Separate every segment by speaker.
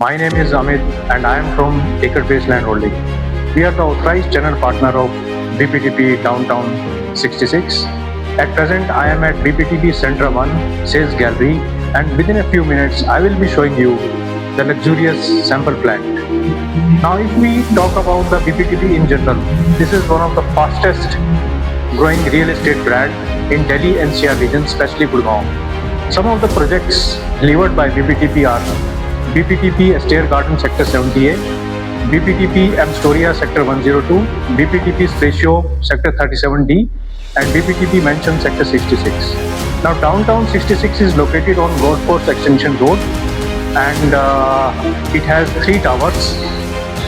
Speaker 1: My name is Amit and I am from Acre Based Land Holding. We are the authorized channel partner of BPTP Downtown 66. At present, I am at BPTP Centre 1 Sales Gallery, and within a few minutes, I will be showing you the luxurious sample plant. Now, if we talk about the BPTP in general, this is one of the fastest growing real estate brand in Delhi NCR region, especially Gurgaon. Some of the projects delivered by BPTP are BPTP Estair Garden Sector 70A, BPTP M Storia Sector 102, BPTP Spatio Sector 37D, and BPTP Mansion Sector 66. Now, Downtown 66 is located on Golf Course Extension Road, and it has 3 towers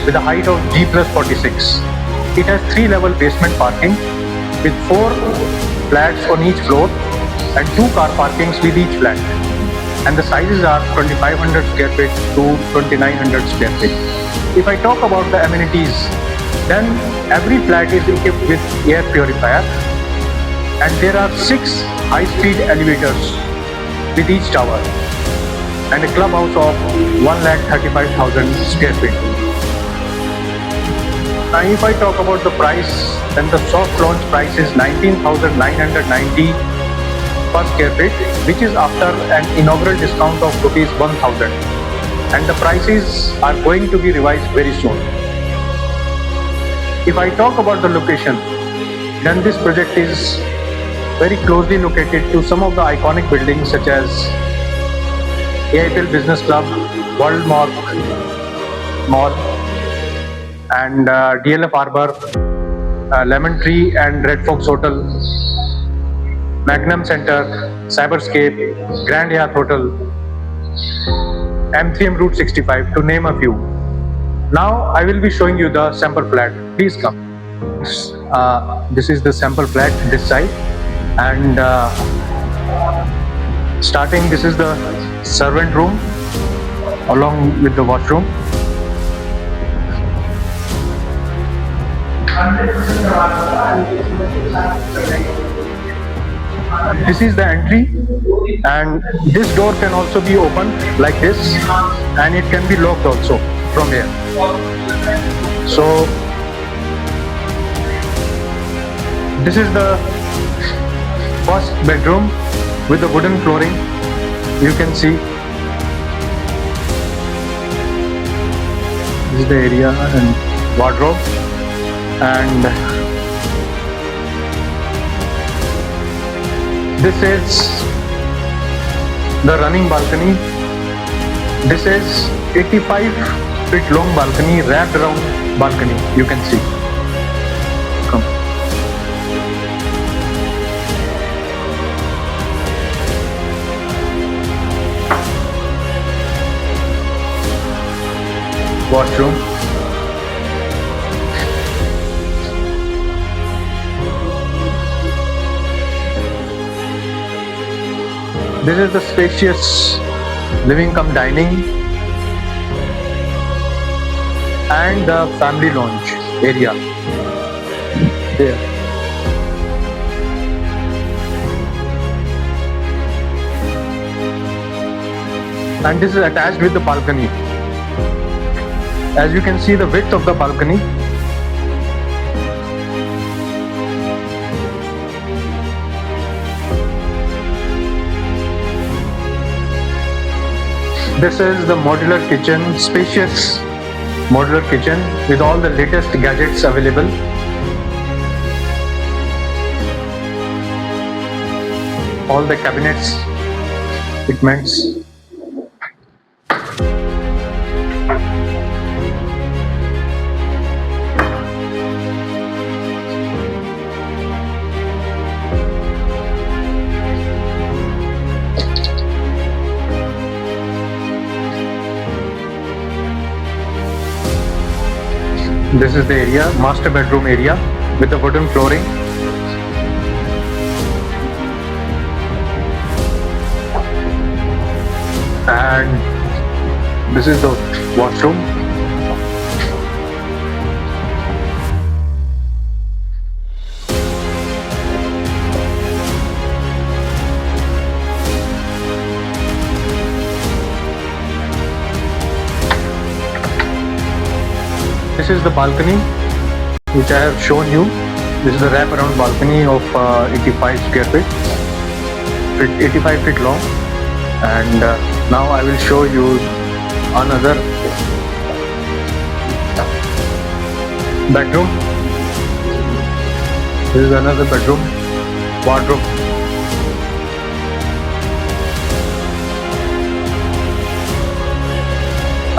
Speaker 1: with a height of G plus 46. It has 3-level basement parking with 4 flats on each floor and 2 car parkings with each flat. And the sizes are 2500 square feet to 2900 square feet. If I talk about the amenities, then every flat is equipped with air purifier, and there are 6 high-speed elevators with each tower, and a clubhouse of 1,35,000 square feet. Now, if I talk about the price, then the soft launch price is 19,990 per square feet, which is after an inaugural discount of rupees 1,000, and the prices are going to be revised very soon. If I talk about the location, then this project is very closely located to some of the iconic buildings such as AIPL Business Club, World Mall, and DLF Harbour, Lemon Tree and Red Fox Hotel, Magnum Center, Cyberscape, Grand Hyatt Hotel, M3M Route 65, to name a few. Now I will be showing you the sample flat. Please come. This is the sample flat this side, and starting, this is the servant room along with the washroom. This is the entry, and this door can also be opened like this, and it can be locked also from here. So this is the first bedroom with the wooden flooring. You can see this is the area and wardrobe, and this is the running balcony. This is 85 feet long balcony, wrapped around balcony, you can see. Come. Washroom. This is the spacious living cum dining and the family lounge area there. And this is attached with the balcony. As you can see the width of the balcony. This is the modular kitchen, spacious modular kitchen with all the latest gadgets available. All the cabinets, equipments. This is the area, master bedroom area with the wooden flooring. And this is the washroom. this is the balcony which I have shown you. This is the wrap-around balcony of 85 square feet, 85 feet long. And now I will show you another bedroom. This is another bedroom, wardrobe.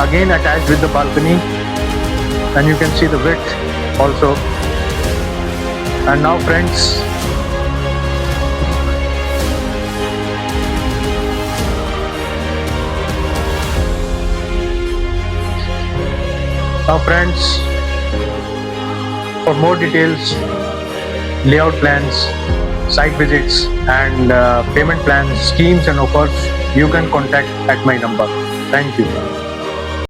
Speaker 1: Again attached with the balcony, and you can see the width also. And now friends, for more details, layout plans, site visits and payment plans, schemes and offers, you can contact at my number. Thank you.